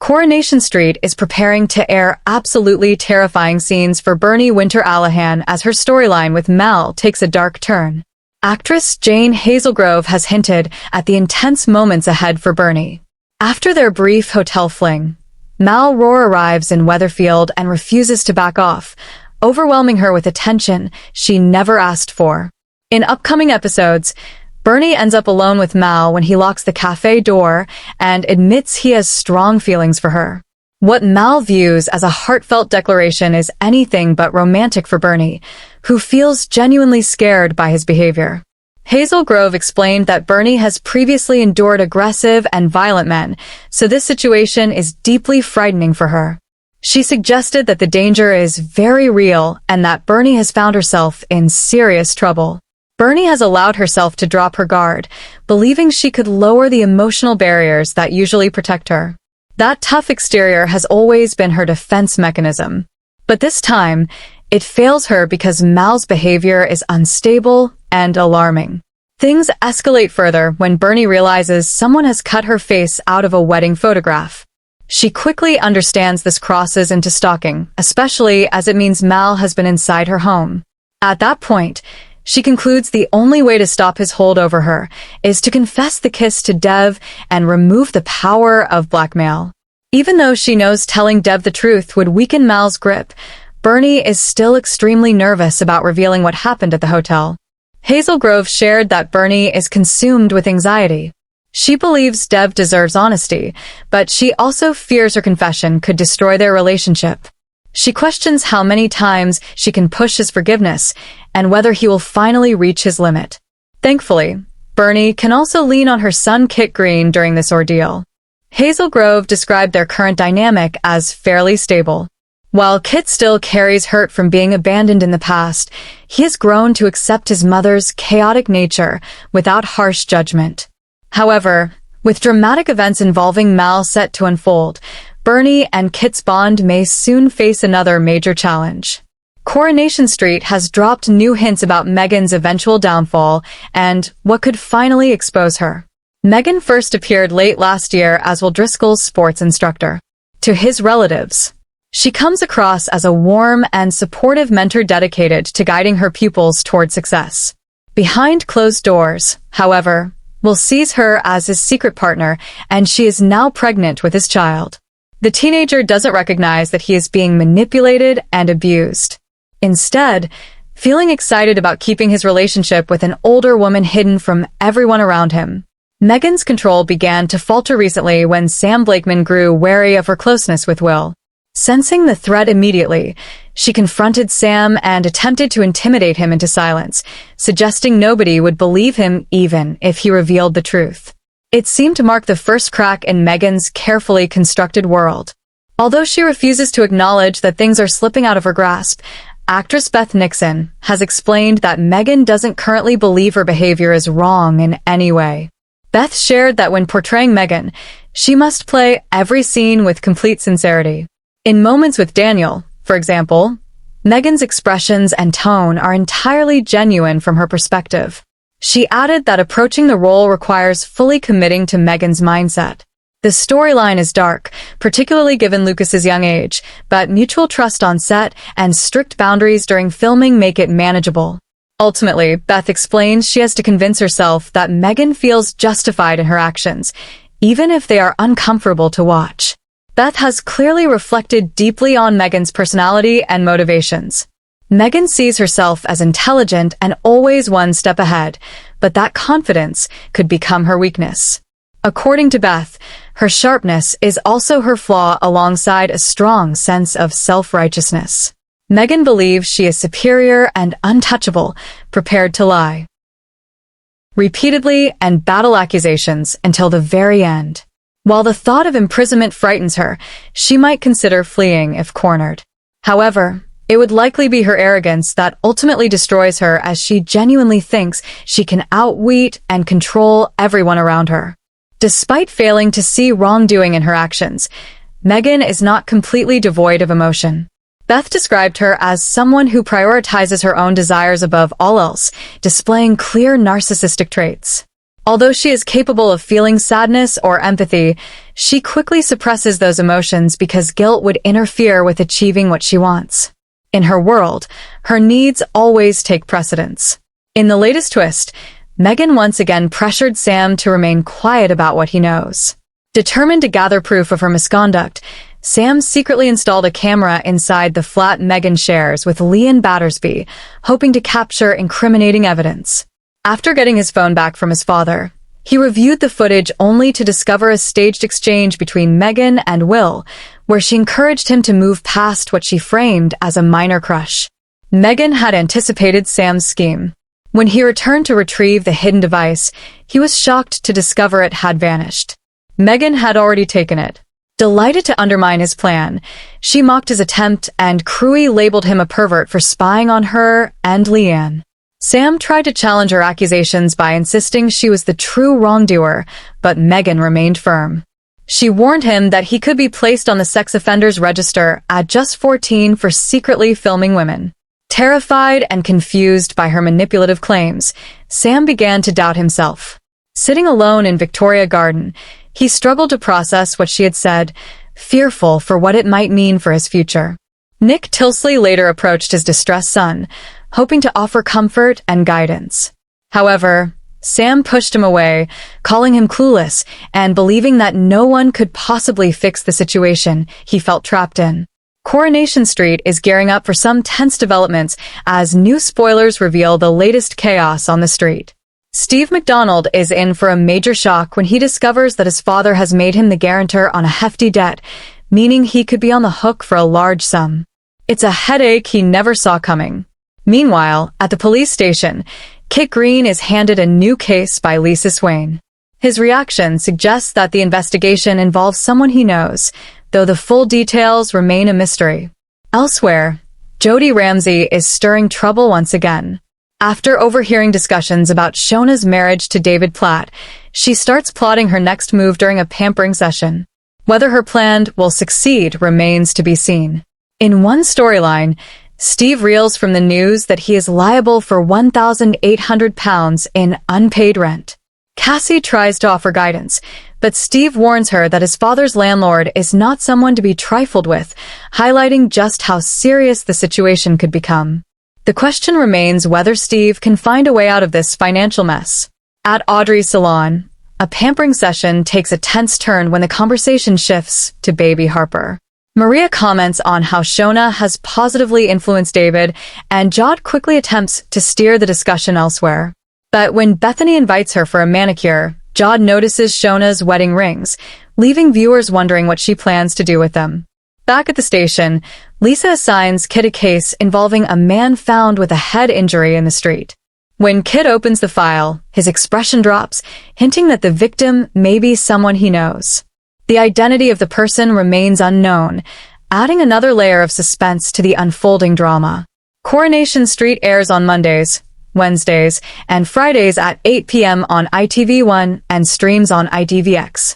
Coronation Street is preparing to air absolutely terrifying scenes for Bernie Winter Alahan as her storyline with Mal takes a dark turn. Actress Jane Hazlegrove has hinted at the intense moments ahead for Bernie. After their brief hotel fling, Mal Roar arrives in Weatherfield and refuses to back off, overwhelming her with attention she never asked for. In upcoming episodes, Bernie ends up alone with Mal when he locks the cafe door and admits he has strong feelings for her. What Mal views as a heartfelt declaration is anything but romantic for Bernie, who feels genuinely scared by his behavior. Hazlegrove explained that Bernie has previously endured aggressive and violent men, so this situation is deeply frightening for her. She suggested that the danger is very real and that Bernie has found herself in serious trouble. Bernie has allowed herself to drop her guard, believing she could lower the emotional barriers that usually protect her. That tough exterior has always been her defense mechanism. But this time, it fails her because Mal's behavior is unstable and alarming. Things escalate further when Bernie realizes someone has cut her face out of a wedding photograph. She quickly understands this crosses into stalking, especially as it means Mal has been inside her home. At that point, she concludes the only way to stop his hold over her is to confess the kiss to Dev and remove the power of blackmail. Even though she knows telling Dev the truth would weaken Mal's grip, Bernie is still extremely nervous about revealing what happened at the hotel. Hazlegrove shared that Bernie is consumed with anxiety. She believes Dev deserves honesty, but she also fears her confession could destroy their relationship. She questions how many times she can push his forgiveness and whether he will finally reach his limit. Thankfully, Bernie can also lean on her son Kit Green during this ordeal. Hazlegrove described their current dynamic as fairly stable. While Kit still carries hurt from being abandoned in the past, he has grown to accept his mother's chaotic nature without harsh judgment. However, with dramatic events involving Mal set to unfold, Bernie and Kit's bond may soon face another major challenge. Coronation Street has dropped new hints about Megan's eventual downfall and what could finally expose her. Megan first appeared late last year as Will Driscoll's sports instructor. To his relatives, she comes across as a warm and supportive mentor dedicated to guiding her pupils toward success. Behind closed doors, however, Will sees her as his secret partner, and she is now pregnant with his child. The teenager doesn't recognize that he is being manipulated and abused. Instead, feeling excited about keeping his relationship with an older woman hidden from everyone around him. Megan's control began to falter recently when Sam Blakeman grew wary of her closeness with Will. Sensing the threat immediately, she confronted Sam and attempted to intimidate him into silence, suggesting nobody would believe him even if he revealed the truth. It seemed to mark the first crack in Megan's carefully constructed world. Although she refuses to acknowledge that things are slipping out of her grasp, actress Beth Nixon has explained that Megan doesn't currently believe her behavior is wrong in any way. Beth shared that when portraying Megan, she must play every scene with complete sincerity. In moments with Daniel, for example, Megan's expressions and tone are entirely genuine from her perspective. She added that approaching the role requires fully committing to Megan's mindset. The storyline is dark, particularly given Lucas's young age, but mutual trust on set and strict boundaries during filming make it manageable. Ultimately, Beth explains she has to convince herself that Megan feels justified in her actions, even if they are uncomfortable to watch. Beth has clearly reflected deeply on Megan's personality and motivations. Megan sees herself as intelligent and always one step ahead, but that confidence could become her weakness. According to Beth, her sharpness is also her flaw alongside a strong sense of self-righteousness. Megan believes she is superior and untouchable, prepared to lie repeatedly and battle accusations until the very end. While the thought of imprisonment frightens her, she might consider fleeing if cornered. However, it would likely be her arrogance that ultimately destroys her, as she genuinely thinks she can outwit and control everyone around her. Despite failing to see wrongdoing in her actions, Megan is not completely devoid of emotion. Beth described her as someone who prioritizes her own desires above all else, displaying clear narcissistic traits. Although she is capable of feeling sadness or empathy, she quickly suppresses those emotions because guilt would interfere with achieving what she wants. In her world, her needs always take precedence. In the latest twist, Megan once again pressured Sam to remain quiet about what he knows. Determined to gather proof of her misconduct, Sam secretly installed a camera inside the flat Megan shares with Leon Battersby, hoping to capture incriminating evidence. After getting his phone back from his father, he reviewed the footage only to discover a staged exchange between Megan and Will, where she encouraged him to move past what she framed as a minor crush. Megan had anticipated Sam's scheme. When he returned to retrieve the hidden device, he was shocked to discover it had vanished. Megan had already taken it. Delighted to undermine his plan, she mocked his attempt and cruelly labeled him a pervert for spying on her and Leanne. Sam tried to challenge her accusations by insisting she was the true wrongdoer, but Megan remained firm. She warned him that he could be placed on the sex offenders register at just 14 for secretly filming women. Terrified and confused by her manipulative claims, Sam began to doubt himself. Sitting alone in Victoria Garden, he struggled to process what she had said, fearful for what it might mean for his future. Nick Tilsley later approached his distressed son, hoping to offer comfort and guidance. However, Sam pushed him away, calling him clueless and believing that no one could possibly fix the situation he felt trapped in. Coronation Street is gearing up for some tense developments as new spoilers reveal the latest chaos on the street. Steve McDonald is in for a major shock when he discovers that his father has made him the guarantor on a hefty debt, meaning he could be on the hook for a large sum. It's a headache he never saw coming. Meanwhile, at the police station, Kit Green is handed a new case by Lisa Swain. His reaction suggests that the investigation involves someone he knows, though the full details remain a mystery. Elsewhere, Jody Ramsey is stirring trouble once again. After overhearing discussions about Shona's marriage to David Platt, she starts plotting her next move during a pampering session. Whether her plan will succeed remains to be seen. In one storyline, Steve reels from the news that he is liable for £1,800 in unpaid rent. Cassie tries to offer guidance, but Steve warns her that his father's landlord is not someone to be trifled with, highlighting just how serious the situation could become. The question remains whether Steve can find a way out of this financial mess. At Audrey's salon, a pampering session takes a tense turn when the conversation shifts to baby Harper. Maria comments on how Shona has positively influenced David, and Jod quickly attempts to steer the discussion elsewhere. But when Bethany invites her for a manicure, Jod notices Shona's wedding rings, leaving viewers wondering what she plans to do with them. Back at the station, Lisa assigns Kit a case involving a man found with a head injury in the street. When Kit opens the file, his expression drops, hinting that the victim may be someone he knows. The identity of the person remains unknown, adding another layer of suspense to the unfolding drama. Coronation Street airs on Mondays, Wednesdays, and Fridays at 8 p.m. on ITV1 and streams on ITVX.